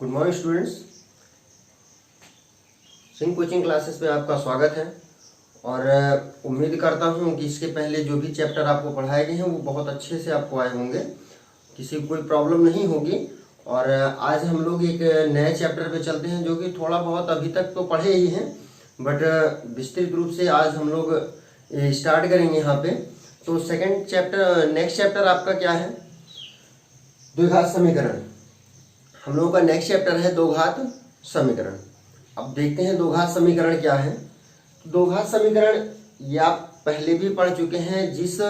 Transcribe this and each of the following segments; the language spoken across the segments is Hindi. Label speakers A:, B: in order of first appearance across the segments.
A: Good morning students. Singh coaching classes पे आपका स्वागत है और उम्मीद करता हूँ कि इसके पहले जो भी चैप्टर आपको पढ़ाए गए हैं वो बहुत अच्छे से आपको आए होंगे, किसी को कोई प्रॉब्लम नहीं होगी। और आज हम लोग एक नए चैप्टर पे चलते हैं जो कि थोड़ा बहुत अभी तक तो पढ़े ही हैं, बट विस्तृत रूप से आज हम लोग स्टार्ट करेंगे यहाँ पे। तो सेकंड चैप्टर, नेक्स्ट चैप्टर आपका क्या है? द्विघात समीकरण। हम लोगों का नेक्स्ट चैप्टर है दो घात समीकरण। अब देखते हैं दो घात समीकरण क्या है। दो घात समीकरण ये आप पहले भी पढ़ चुके हैं। जिस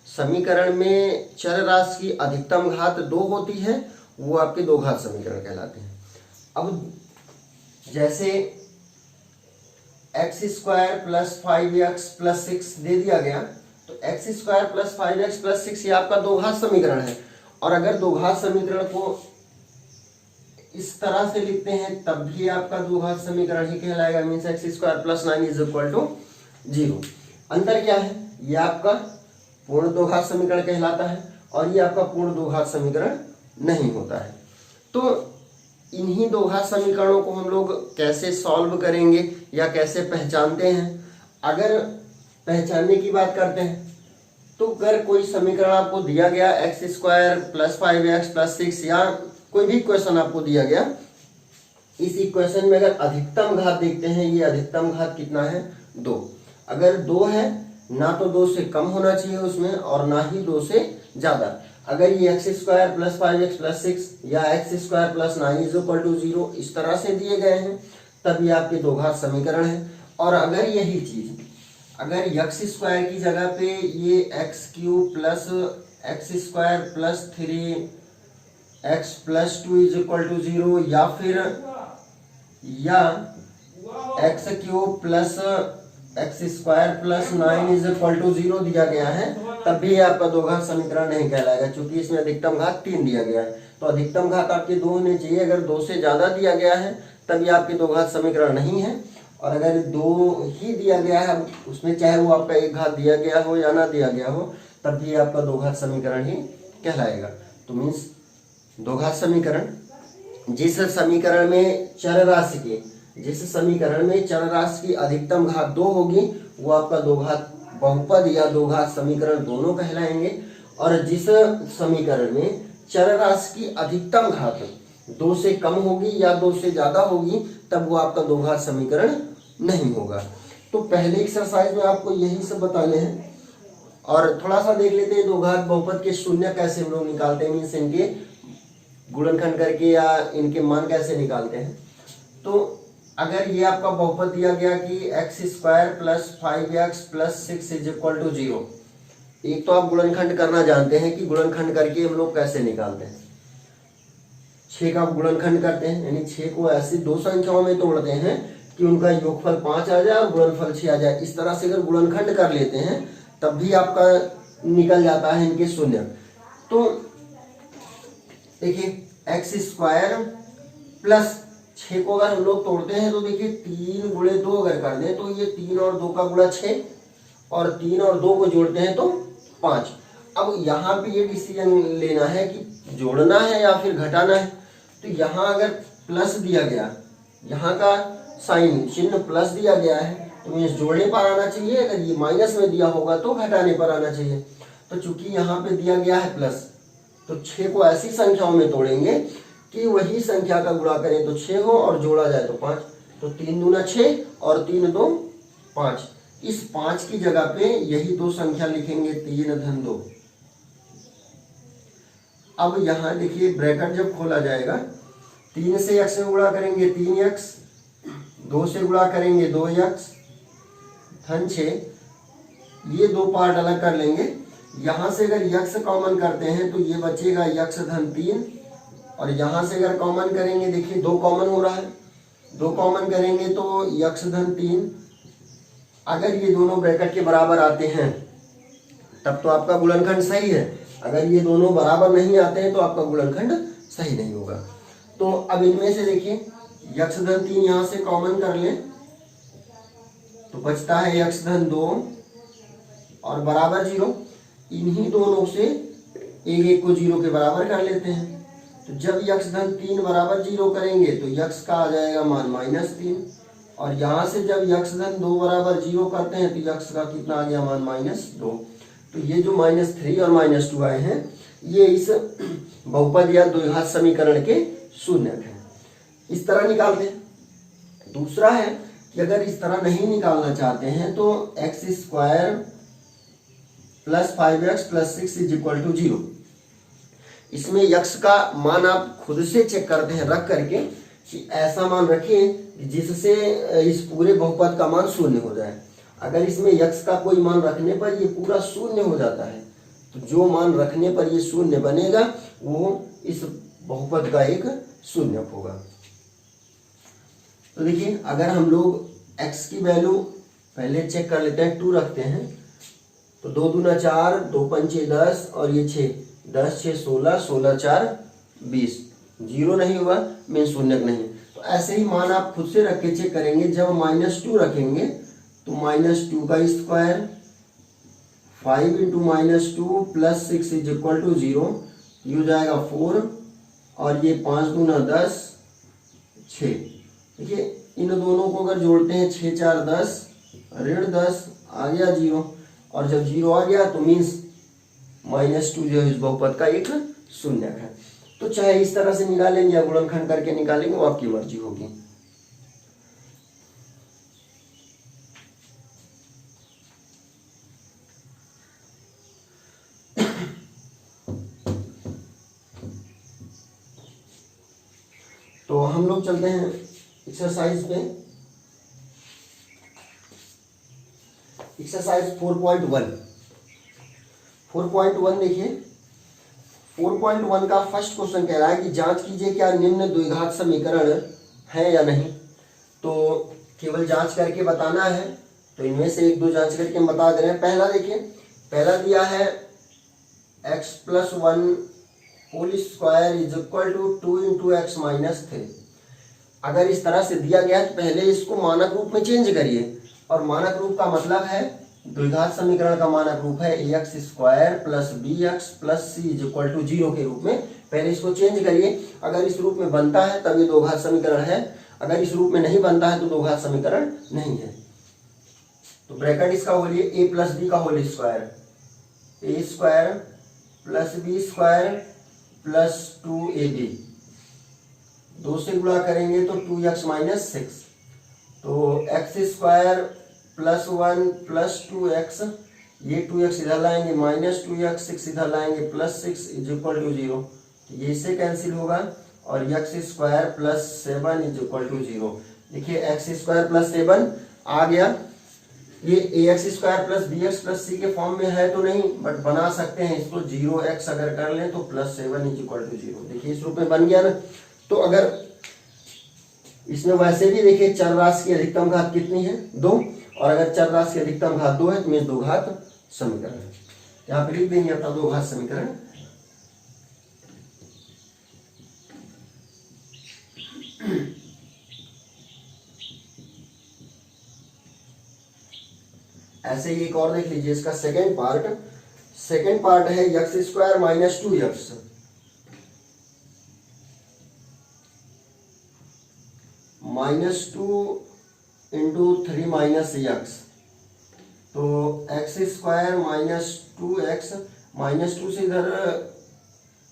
A: समीकरण में चर राशि की अधिकतम घात 2 होती है वो आपके दो घात समीकरण कहलाते हैं। अब जैसे x square plus 5x plus 6 दे दिया गया, तो x square plus 5x plus 6 ये आपका दो घात समीकरण है। और अगर दो घात समीकरण को इस तरह से लिखते हैं तब भी आपका दो घात समीकरण ही कहलाएगा, means x square plus 9 is equal to 0। अंतर क्या है? ये आपका पूर्ण दो घात समीकरण कहलाता है और ये आपका पूर्ण दो घात समीकरण नहीं होता है। तो इन्हीं दो घात समीकरणों को हम लोग कैसे सॉल्व करेंगे या कैसे पहचानते हैं? अगर पहचानने की बात करते हैं तो अगर कोई समीकरण आपको दिया गया x square plus 5x plus 6 या कोई भी इक्वेशन आपको दिया गया, इस इक्वेशन में अगर अधिकतम घात देखते हैं, ये अधिकतम घात कितना है? 2। अगर 2 है ना तो 2 से कम होना चाहिए उसमें और ना ही 2 से ज्यादा। अगर ये x square plus 5x plus 6 या x square plus 9 is equal to 0 इस तरह से दिए गए हैं तब ये आपके दो घात समीकरण है। और अगर यही चीज अगर एक्स स्क्वायर की जगह पे ये x cube plus x square plus 3x plus 2 is equal to 0 या फिर x cube plus x square plus 9 is equal to 0 दिया गया है, तब भी आपका दो घात समीकरण नहीं कहलाएगा, क्योंकि इसमें अधिकतम घात 3 दिया गया है। तो अधिकतम घात आपके 2 होने चाहिए। अगर 2 से ज्यादा दिया गया है तब ये आपके दो घात समीकरण नहीं है। और अगर 2 ही दिया गया है, उसमें चाहे वो आपका एक घात दिया गया हो या ना दिया गया हो, तब भी आपका दो घात समीकरण ही कहलाएगा। तो मीन्स दो घात समीकरण जिस समीकरण में चर राशि की अधिकतम घात 2 होगी वो आपका दो घात बहुपद या दो घात समीकरण दोनों कहलाएंगे। और जिस समीकरण में चर राशि की अधिकतम घात 2 से कम होगी या 2 से ज्यादा होगी तब वो आपका दो घात समीकरण नहीं होगा। तो पहले एक्सरसाइज में आपको यही सब बताने हैं और थोड़ा सा देख लेते हैं दो घात बहुपद के शून्य कैसे हम लोग निकालते हैं, मीन्स इनके गुणनखंड करके या इनके मान कैसे निकालते हैं। तो अगर ये आपका बहुपद दिया गया कि x square plus 5x plus 6 is equal to 0, एक तो आप गुणनखंड करना जानते हैं कि गुणनखंड करके हम लोग कैसे निकालते हैं। 6 का गुणनखंड करते हैं, यानी 6 को ऐसी दो संख्याओं में तोड़ते हैं कि उनका योगफल 5 आ जाए और गुणनफल 6 आ जाए। इस तरह से अगर गुणनखंड कर लेते हैं तब भी आपका निकल जाता है इनके शून्य। तो देखिए एक्स स्क्वायर प्लस 6 को अगर हम लोग तोड़ते हैं तो देखिए 3 गुणे 2 अगर कर दें तो ये 3 और 2 का गुणा 6 और 3 और 2 को जोड़ते हैं तो 5। अब यहाँ पे ये डिसीजन लेना है कि जोड़ना है या फिर घटाना है। तो यहाँ अगर प्लस दिया गया, यहाँ का साइन चिन्ह प्लस दिया गया है तो ये जोड़ने पर आना चाहिए। अगर ये माइनस में दिया होगा तो घटाने पर आना चाहिए। तो चूंकि यहाँ पे दिया गया है प्लस, तो 6 को ऐसी संख्याओं में तोड़ेंगे कि वही संख्या का गुणा करें तो 6 हो और जोड़ा जाए तो 5। तो 3 दूना 6 और 3 2 5। इस 5 की जगह पे यही दो संख्या लिखेंगे 3 धन 2। अब यहाँ देखिए ब्रैकेट जब खोला जाएगा, 3 से x में गुणा करेंगे 3x, 2 से गुणा करेंगे 2x धन 6। ये दो पार्ट अलग कर लेंगे। यहाँ से अगर x कॉमन करते हैं तो ये बचेगा x धन 3 और यहाँ से अगर कॉमन करेंगे, देखिए 2 कॉमन हो रहा है, 2 कॉमन करेंगे तो x धन 3। अगर ये दोनों ब्रैकेट के बराबर आते हैं तब तो आपका गुणनखंड सही है। अगर ये दोनों बराबर नहीं आते हैं तो आपका गुणनखंड सही नहीं होगा। तो अब इनमें से देखिए x धन 3 यहाँ से कॉमन कर लें तो बचता है x धन 2 और बराबर 0। इन्हीं दोनों से एक को 0 के बराबर कर लेते हैं। तो जब यक्स धन 3 बराबर 0 करेंगे तो यक्स का आ जाएगा मान -3, और यहाँ से जब यक्स धन 2 बराबर 0 करते हैं तो यक्स का कितना आ गया मान -2। तो ये जो -3 और -2 आए हैं ये इस बहुपद या द्विघात समीकरण के शून्यक हैं। इस तरह निकालते हैं। दूसरा है कि अगर इस तरह नहीं निकालना चाहते हैं तो x² + 5x + 6 = 0। इसमें यक्स का मान आप खुद से चेक करते हैं रख करके कि ऐसा मान रखें जिससे इस पूरे बहुपद का मान 0 हो जाए। अगर इसमें यक्स का कोई मान रखने पर ये पूरा 0 हो जाता है तो जो मान रखने पर ये 0 बनेगा वो इस बहुपद का एक शून्यक होगा। तो देखिए अगर हम लोग x की वैल्यू पहले चेक कर लेते हैं, 2 रखते हैं तो 2 दूना 4, 2 पंचे 10 और ये 6, 10 6 16, 16 4 20, 0 नहीं हुआ मीन शून्यक नहीं। तो ऐसे ही मान आप खुद से रख के चेक करेंगे। जब -2 रखेंगे तो -2 का स्क्वायर 5 × -2 + 6 = 0, ये हो जाएगा 4 और ये 5 दूना 10 6। देखिए इन दोनों को अगर जोड़ते हैं 6 4 10 ऋण 10 आ गया 0, और जब 0 आ गया तो मीन्स -2 जो है इस बहुपद का एक शून्यक है। तो चाहे इस तरह से निकालेंगे या गुणनखंड करके निकालेंगे वो आपकी मर्जी होगी। तो हम लोग चलते हैं एक्सरसाइज पे। एक्सरसाइज 4.1 देखिए 4.1 का फर्स्ट क्वेश्चन कह रहा है कि जांच कीजिए क्या निम्न द्विघात समीकरण है या नहीं। तो केवल जांच करके बताना है। तो इनमें से 1 2 जांच करके हम बता दे रहे हैं। पहला देखिए, पहला दिया है x + 1 होल स्क्वायर = 2 × x - 3। अगर इस तरह से दिया गया तो पहले इसको मानक रूप में चेंज करिए, और मानक रूप का मतलब है द्विघात समीकरण का मानक रूप है ax² + bx + c = 0 के रूप में। पहले इसको चेंज करिए। अगर इस रूप में बनता है तब ये द्विघात समीकरण है, अगर इस रूप में नहीं बनता है तो द्विघात समीकरण नहीं है। तो ब्रैकेट इसका बोलिए a + b का whole square, a² + b² + 2ab, 2 से गुणा करेंगे तो 2x - 6। तो x² + 1 + 2x, ये 2x इधर लाएंगे -2x, 6 इधर लाएंगे +6 = 0। ये इससे कैंसिल होगा और x² + 7 = 0। देखिए x² + 7 आ गया। ये ax² + bx + c के फॉर्म में है तो नहीं, बट बना सकते हैं इसको 0x अगर कर लें तो +7 = 0। देखिए इस रूप में बन गया ना। तो अगर इसमें वैसे भी देखिए चर राशि की अधिकतम घात कितनी है 2, और अगर चर राशि की अधिकतम घात 2 है तो ये द्विघात समीकरण है। यहाँ पे लिख देंगे अपना द्विघात समीकरण। ऐसे ही एक और देख लीजिए, इसका सेकेंड पार्ट है x² - 2x -2 × 3 - x। तो x² - 2x, -2 से इधर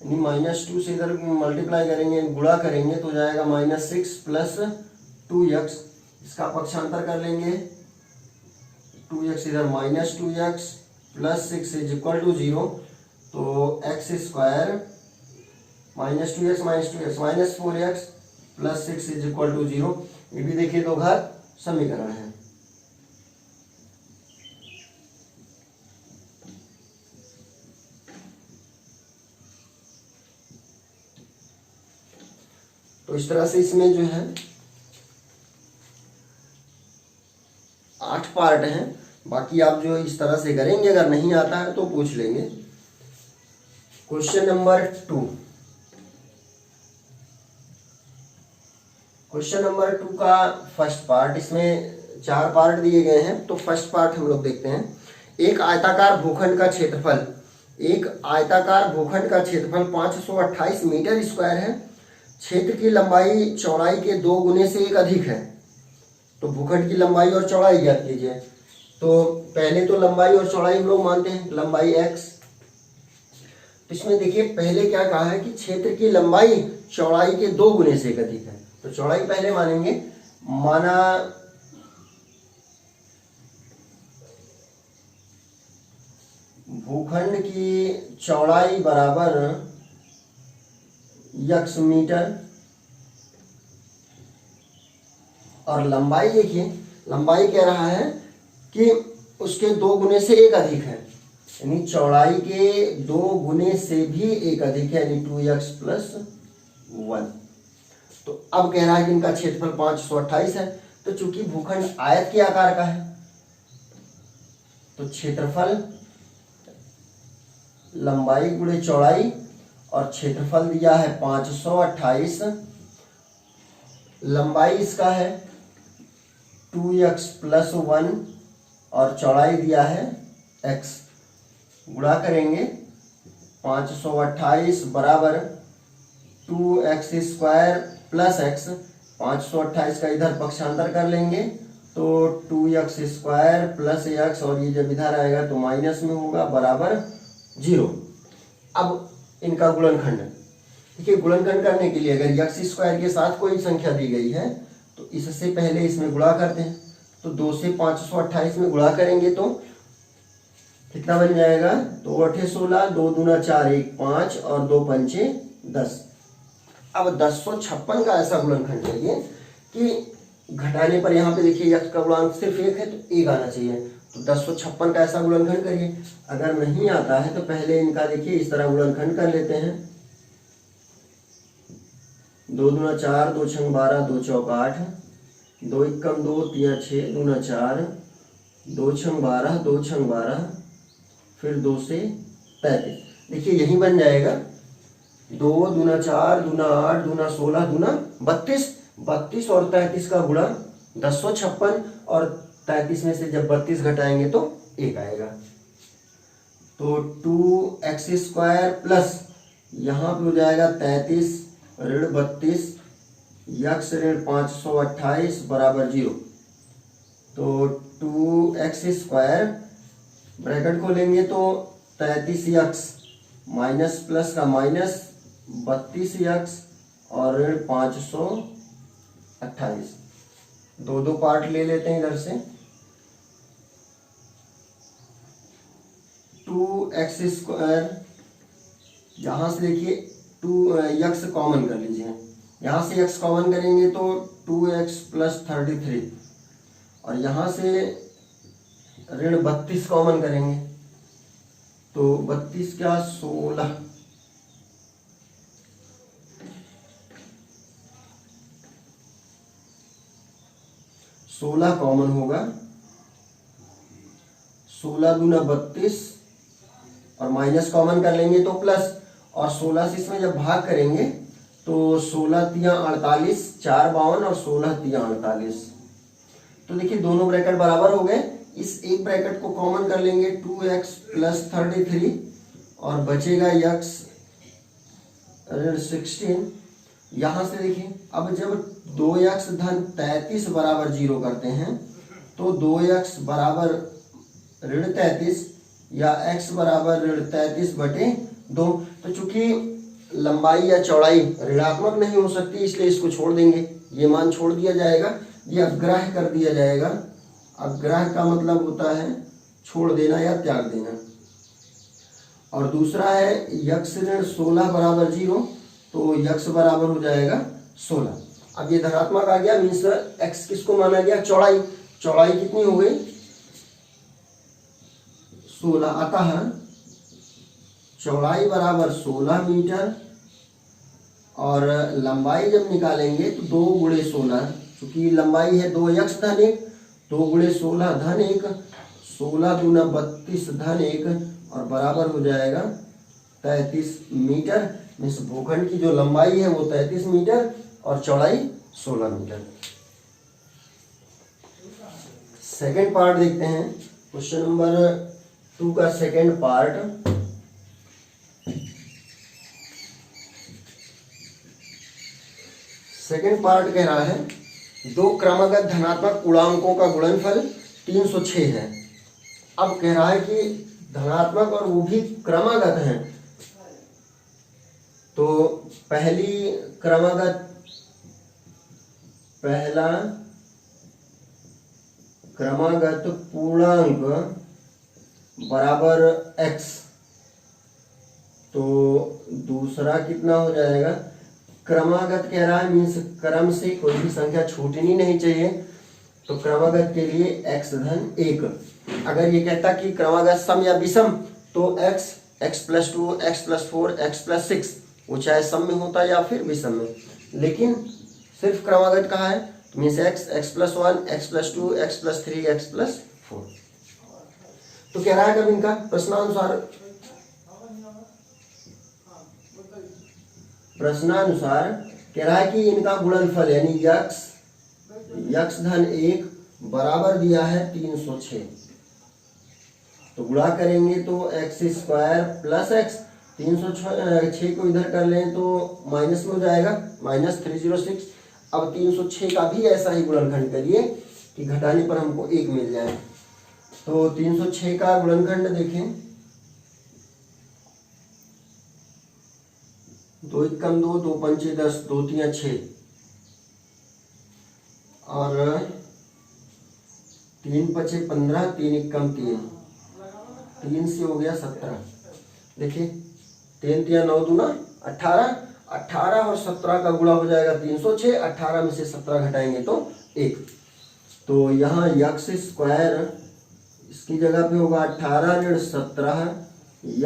A: -2 से इधर मल्टीप्लाई करेंगे, गुणा करेंगे तो जाएगा -6 + 2x। इसका पक्षांतर कर लेंगे, 2x इधर -2x + 6 = 0। तो x² -2x -4x + 6 = 0। ये भी देखिए द्विघात समीकरण है। तो इस तरह से इसमें जो है 8 पार्ट हैं। बाकी आप जो इस तरह से करेंगे, अगर नहीं आता है तो पूछ लेंगे। क्वेश्चन नंबर 2 का फर्स्ट पार्ट, इसमें 4 पार्ट दिए गए हैं। तो फर्स्ट पार्ट हम लोग देखते हैं। एक आयताकार भूखंड का क्षेत्रफल एक आयताकार भूखंड का क्षेत्रफल 528 मीटर स्क्वायर है, क्षेत्र की लंबाई चौड़ाई के 2 गुने से 1 अधिक है। तो भूखंड की लंबाई और चौड़ाई ज्ञात कीजिए। तो पहले तो लंबाई और चौड़ाई हम लोग मानते हैं, लंबाई x। तो इसमें देखिए पहले क्या कहा है कि क्षेत्र की लंबाई चौड़ाई के 2 गुने से 1 अधिक है। तो चौड़ाई पहले मानेंगे, माना भूखंड की चौड़ाई बराबर x मीटर और लंबाई, देखिए लंबाई कह रहा है कि उसके 2 गुने से 1 अधिक है, यानी चौड़ाई के 2 गुने से भी 1 अधिक है, यानी 2x + 1। तो अब कह रहा है कि इनका क्षेत्रफल 528 है। तो चूंकि भूखंड आयत के आकार का है तो क्षेत्रफल लंबाई गुणे चौड़ाई, और क्षेत्रफल दिया है 528, लंबाई इसका है 2x + 1 और चौड़ाई दिया है x। गुणा करेंगे 528 बराबर 2x² + x। 528 का इधर पक्षांतर कर लेंगे तो 2x² + x, और ये जब इधर आएगा तो माइनस में होगा, बराबर 0। अब इनका गुणनखंड, देखिए गुणनखंड करने के लिए अगर x² के साथ कोई संख्या दी गई है तो इससे पहले इसमें गुणा करते हैं। तो 2 से 528 में गुणा करेंगे तो कितना बन जाएगा, 2 8 16, 2 दूना 4, 1 5 और 2 पंचे 10। अब 1056 का ऐसा गुणनखंड चाहिए कि घटाने पर यहाँ पे देखिए x का गुणांक सिर्फ 1 है तो 1 आना चाहिए। तो 1056 का ऐसा गुणनखंड करिए। अगर नहीं आता है तो पहले इनका देखिए इस तरह गुणनखंड कर लेते हैं। 2 दूना 4, 2 छंग 12, 2 चौक 8, 2 एकम 2, 3 6, दूना 4, 2 छंग 12, 2 छंग 12, फिर 2 से 35। देखिए यही बन जाएगा 2 दूना 4, दूना 8, दूना 16, दूना 32। 32 और 33 का गुणा 1056, और 33 में से जब 32 घटाएंगे तो 1 आएगा। तो 2x² प्लस यहाँ पे हो जाएगा 33 ऋण 32 x ऋण 528 बराबर 0। तो 2x² ब्रैकेट खोलेंगे तो 33x माइनस प्लस का माइनस 32x और ऋण 528। 2 पार्ट ले लेते हैं इधर से। 2x², यहाँ से देखिए 2x कॉमन कर लीजिए, यहाँ से x कॉमन करेंगे तो 2x + 33, और यहाँ से ऋण 32 कॉमन करेंगे तो 32 क्या 16, 16 कॉमन होगा। 16 दूना 32 और माइनस कॉमन कर लेंगे तो प्लस, और 16 से इसमें जब भाग करेंगे तो 16 तिया 48, 4 52 और 16 तिया 48। तो देखिए दोनों ब्रैकेट बराबर हो गए। इस एक ब्रैकेट को कॉमन कर लेंगे 2x + 33 और बचेगा x ऋण 16। यहाँ से देखिए अब जब 2x धन 33 बराबर 0 करते हैं तो 2x बराबर ऋण 33 या x बराबर ऋण 33 बटे 2। तो चूंकि लंबाई या चौड़ाई ऋणात्मक नहीं हो सकती इसलिए इसको छोड़ देंगे, ये मान छोड़ दिया जाएगा, ये अग्राह्य कर दिया जाएगा। अग्राह्य का मतलब होता है छोड़ देना या त्याग देना। और दूसरा है x ऋण 16 बराबर 0, तो x बराबर हो जाएगा 16। अब ये धनात्मक आ गया, मीन्स x किसको माना गया, चौड़ाई। चौड़ाई कितनी हो गई 16, अतः चौड़ाई बराबर 16 मीटर और लंबाई जब निकालेंगे तो 2 गुणे 16, क्योंकि लंबाई है 2x धन 1, 2 गुणे 16 धन 1, 16 दूना 32 धन 1 और बराबर हो जाएगा 33 मीटर। मीन्स भूखंड की जो लंबाई है वो 33 मीटर और चौड़ाई 16 मीटर। सेकेंड पार्ट देखते हैं, क्वेश्चन नंबर 2 का सेकेंड पार्ट। सेकंड पार्ट कह रहा है दो क्रमागत धनात्मक पूर्णांकों का गुणनफल 306 है। अब कह रहा है कि धनात्मक और वो भी क्रमागत हैं, तो पहला क्रमागत पूर्णांक बराबर x, तो दूसरा कितना हो जाएगा, क्रमागत कह रहा है मीन्स क्रम से कोई भी संख्या छूटनी नहीं चाहिए, तो क्रमागत के लिए x धन 1। अगर ये कहता कि क्रमागत सम या विषम तो x, x+2, x+4, x+6 वो चाहे सम में होता या फिर विषम में, लेकिन सिर्फ क्रमागत कहाँ है तो means x, x+1, x+2, x+3, x+4। तो कह रहा है कब इनका प्रश्नानुसार कह रहा है कि इनका गुणनफल यानी x धन 1 बराबर दिया है 306, तो गुणा करेंगे तो x² प्लस x, 306 को इधर कर लें तो माइनस में हो जाएगा -306। अब 306 का भी ऐसा ही गुणनखंड करिए कि घटाने पर हमको 1 मिल जाए। तो 306 का गुणनखंड देखें, 2 एकम 2, 2 पंचे 10, 2 तिया 6 और 3 पचे 15, 3 एकम 3, 3 से हो गया 17। देखिए 3 तिया 9 दूना 18, 18 और 17 का गुणा हो जाएगा 306, 18 में से 17 घटाएंगे तो 1। तो यहाँ x² इसकी जगह पे होगा 18 ऋण 17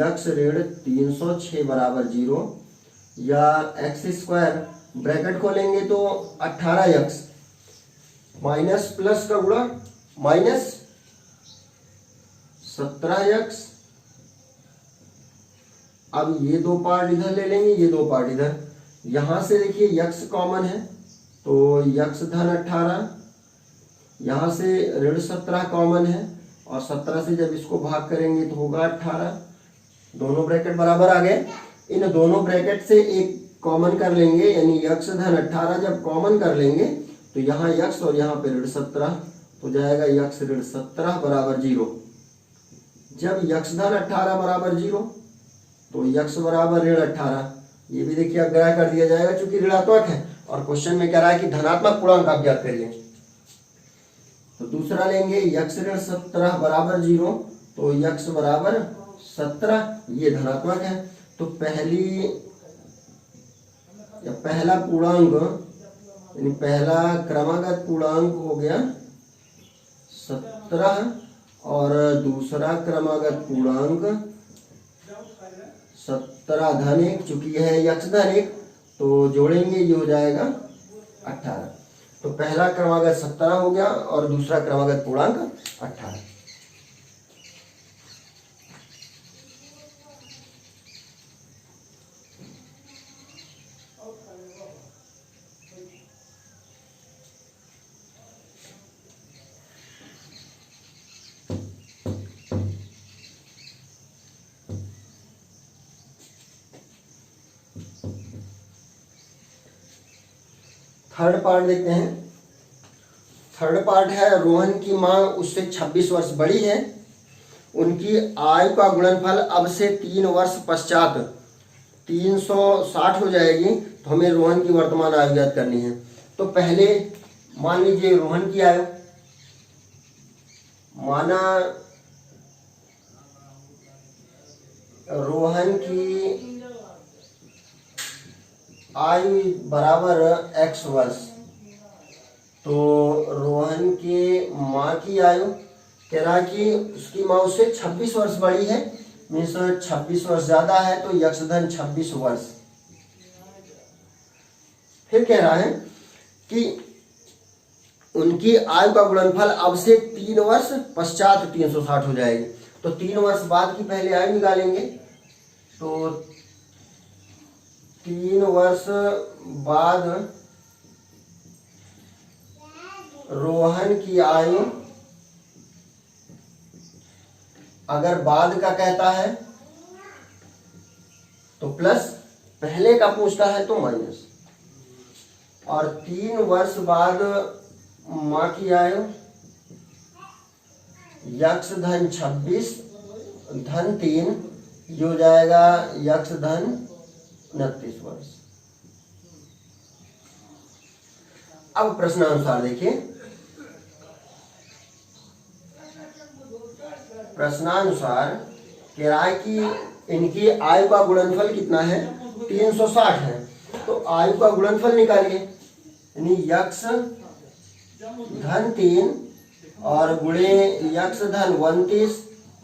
A: x ऋण 306 बराबर 0, या x² ब्रैकेट खोलेंगे तो 18x माइनस प्लस का गुणा माइनस 17x। अब ये दो पार्ट इधर ले लेंगे, ये दो पार्ट इधर, यहां से देखिए x कॉमन है तो x धन 18, यहां से ऋण 17 कॉमन है और 17 से जब इसको भाग करेंगे तो होगा 18, दोनों ब्रैकेट बराबर आ गए। इन दोनों ब्रैकेट से एक कॉमन कर लेंगे यानी x धन 18 जब कॉमन कर लेंगे तो यहाँ x और यहाँ पे ऋण 17 तो जाएगा x ऋण 17 बराबर 0। जब x धन 18 बराबर 0 तो x बराबर ऋण 18, ये भी देखिए अग्रह कर दिया जाएगा चूंकि ऋणात्मक है और क्वेश्चन में कह रहा है कि धनात्मक पूर्णांक आप ज्ञात करिए। तो दूसरा लेंगे x ऋण 17 बराबर 0, तो x बराबर 17, ये धनात्मक है। तो पहला पूर्णांक यानी पहला क्रमागत पूर्णांक हो गया 17 और दूसरा क्रमागत पूर्णांक 17 धन 1, चूंकि यह है x धन 1 तो जोड़ेंगे ये हो जाएगा 18। तो पहला क्रमागत 17 हो गया और दूसरा क्रमागत पूर्णांक 18। थर्ड पार्ट देखते हैं। थर्ड पार्ट है रोहन की मां उससे 26 वर्ष बड़ी है, उनकी आयु का गुणनफल अब से 3 वर्ष पश्चात 360 हो जाएगी, तो हमें रोहन की वर्तमान आयु ज्ञात करनी है। तो पहले मान लीजिए रोहन की आयु, माना रोहन की आयु बराबर x वर्ष, तो रोहन के माँ की आयु कह रहा है कि उसकी माँ उससे 26 वर्ष बड़ी है, मीन्स 26 वर्ष ज्यादा है तो x धन 26 वर्ष। फिर कह रहा है कि उनकी आयु का गुणनफल अब से 3 वर्ष पश्चात 360 हो जाएगी, तो 3 वर्ष बाद की पहले आयु निकालेंगे। तो 3 वर्ष बाद रोहन की आयु, अगर बाद का कहता है तो प्लस, पहले का पूछता है तो माइनस। और 3 वर्ष बाद माँ की आयु यक्ष धन 26 धन 3, ये हो जाएगा यक्ष धन 29 वर्ष। अब प्रश्नानुसार देखिए, प्रश्नानुसार कह रहा है कि इनकी आयु का गुणनफल कितना है, 360 है। तो आयु का गुणनफल निकालिए, यानी यक्ष धन 3 और गुणे यक्ष धन 29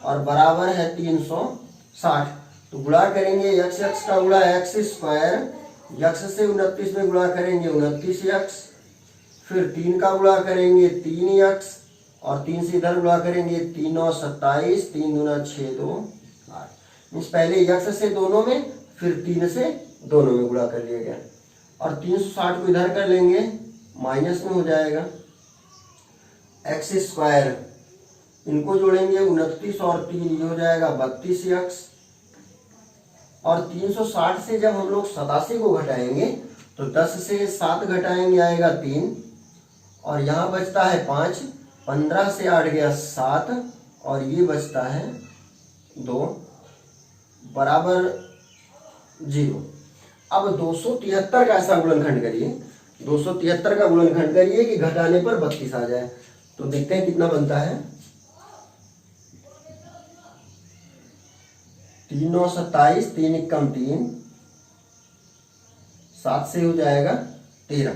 A: और बराबर है 360। तो गुणा करेंगे यक्ष यक्ष का गुणा एक्स स्क्वायर, यक्ष से 29 में गुणा करेंगे 29 यक्ष, फिर 3 का गुणा करेंगे 3 यक्ष और 3 से इधर गुणा करेंगे 3 और 27, 3 दूना 6 2 8। मीन्स पहले यक्ष से दोनों में, फिर 3 से दोनों में गुणा कर लिया गया। और 360 को इधर कर लेंगे, माइनस में हो जाएगा एक्स स्क्वायर, इनको जोड़ेंगे 29 और 3, ये हो जाएगा 32 यक्ष। और 360 से जब हम लोग 87 को घटाएंगे तो 10 से 7 घटाएंगे आएगा 3 और यहाँ बचता है 5, 15 से 8 गया 7 और ये बचता है 2 बराबर 0। अब 273 का ऐसा गुणनखंड करिए, 273 का गुणनखंड करिए कि घटाने पर 32 आ जाए। तो देखते हैं कितना बनता है, 3 और 27, 3 एकम 3, 7 से हो जाएगा 13।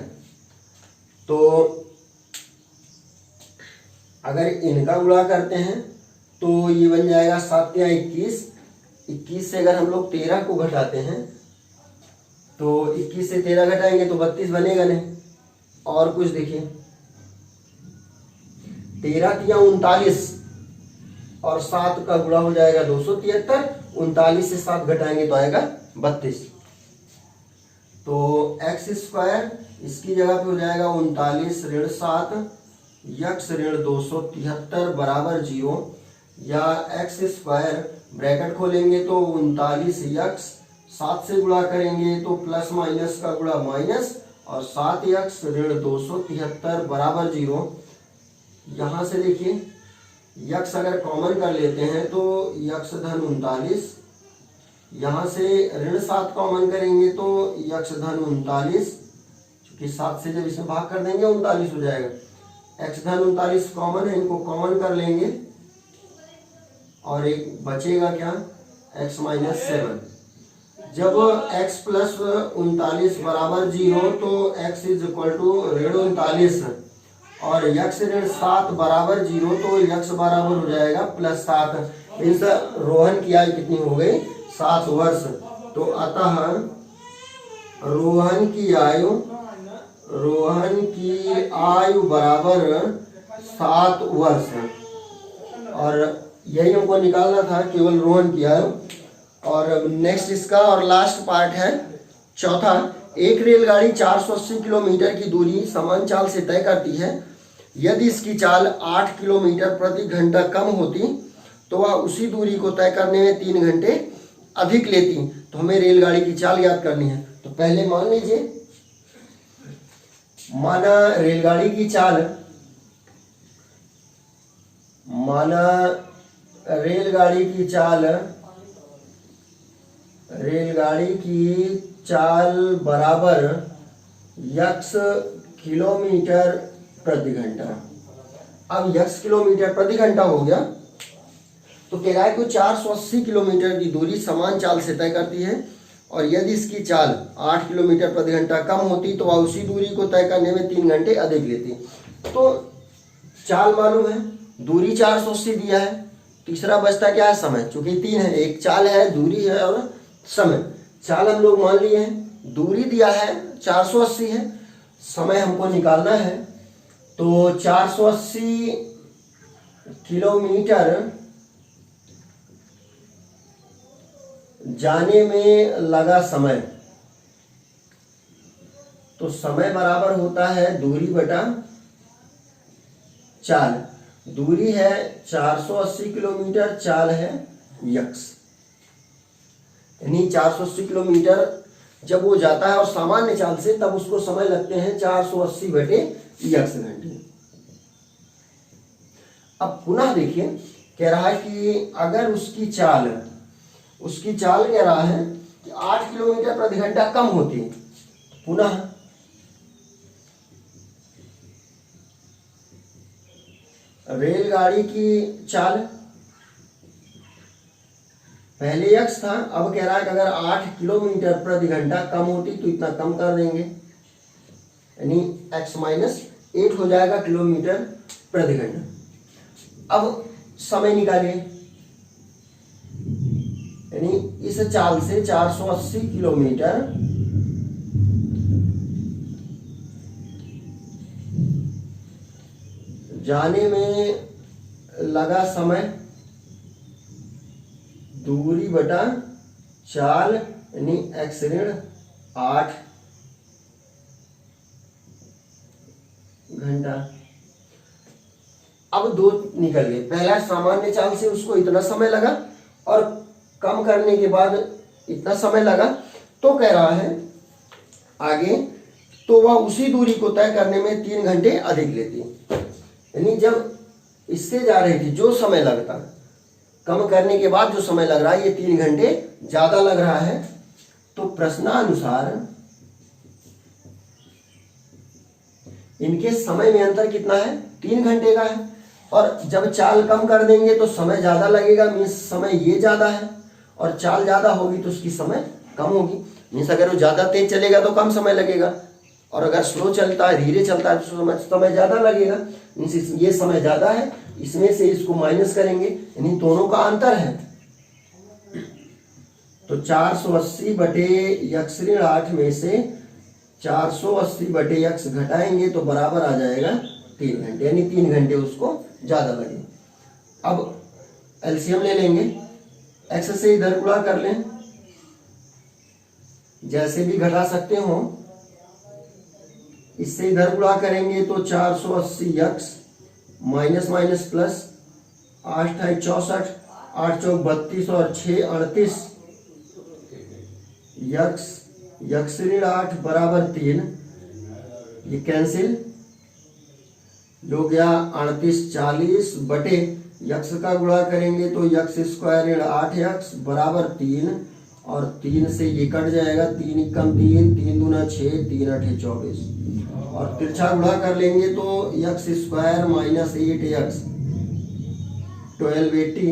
A: तो अगर इनका गुणा करते हैं तो ये बन जाएगा 7 या 21, 21 से अगर हम लोग 13 को घटाते हैं तो 21 से 13 घटाएंगे तो 32 बनेगा नहीं। और कुछ देखिए, 13 किया 39 और 7 का गुणा हो जाएगा 273, 39 से 7 घटाएंगे तो आएगा 32। तो एक्स स्क्वायर इसकी जगह पे हो जाएगा 39 ऋण 7 यक्ष ऋण 273 बराबर 0, या एक्स स्क्वायर ब्रैकेट खोलेंगे तो 39 यक्ष, 7 से गुणा करेंगे तो प्लस माइनस का गुणा माइनस और 7 यक्ष ऋण 273 बराबर 0। यहाँ से देखिए यक्ष अगर कॉमन कर लेते हैं तो यक्ष धन 39, यहाँ से ऋण 7 कॉमन करेंगे तो यक्ष धन 39, क्योंकि 7 से जब इसमें भाग कर देंगे 39 हो जाएगा। एक्स धन 39 कॉमन है, इनको कॉमन कर लेंगे और एक बचेगा क्या, x माइनस 7। जब x प्लस 39 बराबर 0 तो x इज इक्वल टू ऋण 39 और यक्ष ऋण 7 बराबर 0 तो यक्ष बराबर हो जाएगा प्लस 7। इस रोहन की आयु कितनी हो गई, 7 वर्ष। तो अतः रोहन की आयु बराबर 7 वर्ष। और यही हमको निकालना था, केवल रोहन की आयु। और नेक्स्ट इसका और लास्ट पार्ट है चौथा। एक रेलगाड़ी 480 किलोमीटर की दूरी समान चाल से तय करती है। यदि इसकी चाल 8 किलोमीटर प्रति घंटा कम होती तो वह उसी दूरी को तय करने में 3 घंटे अधिक लेती। तो हमें रेलगाड़ी की चाल याद करनी है। तो पहले मान लीजिए, माना रेलगाड़ी की चाल, बराबर यक्ष किलोमीटर प्रति घंटा। अब यक्ष किलोमीटर प्रति घंटा हो गया तो कह रहा है कि 480 किलोमीटर की दूरी समान चाल से तय करती है और यदि इसकी चाल 8 किलोमीटर प्रति घंटा कम होती तो वह उसी दूरी को तय करने में 3 घंटे अधिक लेती। तो चाल मालूम है, दूरी 480 दिया है, तीसरा बचता क्या है, समय। चूंकि 3 है, एक चाल है, दूरी है और समय। चाल हम लोग मान लिए हैं, दूरी दिया है 480 है, समय हमको निकालना है। तो 480 किलोमीटर जाने में लगा समय, तो समय बराबर होता है दूरी बटा चाल। दूरी है 480 किलोमीटर, चाल है यक्ष, यानी 480 किलोमीटर जब वो जाता है और सामान्य चाल से, तब उसको समय लगते हैं 480/x घंटे। अब पुनः देखिए, कह रहा है कि अगर उसकी चाल कह रहा है कि 8 किलोमीटर प्रति घंटा कम होती, पुनः रेलगाड़ी की चाल पहले x था, अब कह रहा है कि अगर 8 किलोमीटर प्रति घंटा कम होती तो इतना कम कर देंगे, यानी x - 8 हो जाएगा किलोमीटर प्रति घंटा। अब समय निकालिए, यानी इस चाल से 480 किलोमीटर जाने में लगा समय, दूरी बटा चाल, यानी x ऋण 8 घंटा। अब दो निकल गए, पहला सामान्य चाल से उसको इतना समय लगा और कम करने के बाद इतना समय लगा, तो कह रहा है आगे, तो वह उसी दूरी को तय करने में 3 घंटे अधिक लेती। यानी जब इससे जा रही थी जो समय लगता, कम करने के बाद जो समय लग रहा है ये 3 घंटे ज्यादा लग रहा है। तो प्रश्नानुसार इनके समय में अंतर कितना है? 3 घंटे का है। और जब चाल कम कर देंगे तो समय ज्यादा लगेगा, मीन्स समय ये ज्यादा है, और चाल ज्यादा होगी तो उसकी समय कम होगी। मीन्स अगर वो ज्यादा तेज चलेगा तो कम समय लगेगा, और अगर स्लो चलता है, धीरे चलता है तो समय ज्यादा लगेगा। मीन्स ये समय ज्यादा है, इसमें से इसको माइनस करेंगे, यानी दोनों का अंतर है। तो 480/x ऋण 8 में से 480/x घटाएंगे तो बराबर आ जाएगा 3 घंटे, यानी 3 घंटे उसको ज्यादा लगे। अब एलसीएम ले लेंगे, x से इधर गुणा कर लें, जैसे भी घटा सकते हो। इससे इधर गुणा करेंगे तो 480x माइनस माइनस प्लस, 8 × 64, 8 × 4 32 और 6 38, x ऋण 8 बराबर 3, ये कैंसिल हो गया। 38 40 बटे x का गुणा करेंगे तो x² ऋण 8x बराबर 3, और 3 से ये कट जाएगा, 3 × 3, 3 दूना 6, 3 × 8 24, और तिरछा गुणा कर लेंगे तो x² - 8x 1280,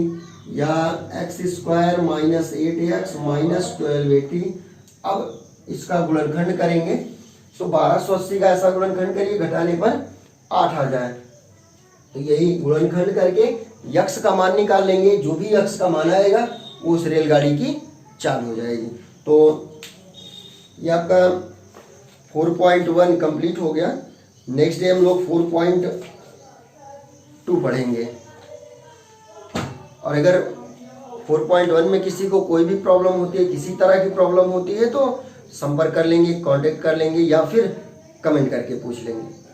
A: या x² - 8x - 1280। अब इसका गुणनखंड करेंगे तो 1280 का ऐसा गुणनखंड करिए, घटाने पर 8 आ जाए। तो यही गुणनखंड करके x का मान निकाल लेंगे, जो भी x का मान आएगा वो उस रेलगाड़ी की चाल हो जाएगी। तो ये आपका 4.1 कंप्लीट हो गया। नेक्स्ट डे हम लोग 4.2 पढ़ेंगे। और अगर 4.1 में किसी को कोई भी प्रॉब्लम होती है, किसी तरह की प्रॉब्लम होती है, तो संपर्क कर लेंगे, कांटेक्ट कर लेंगे, या फिर कमेंट करके पूछ लेंगे।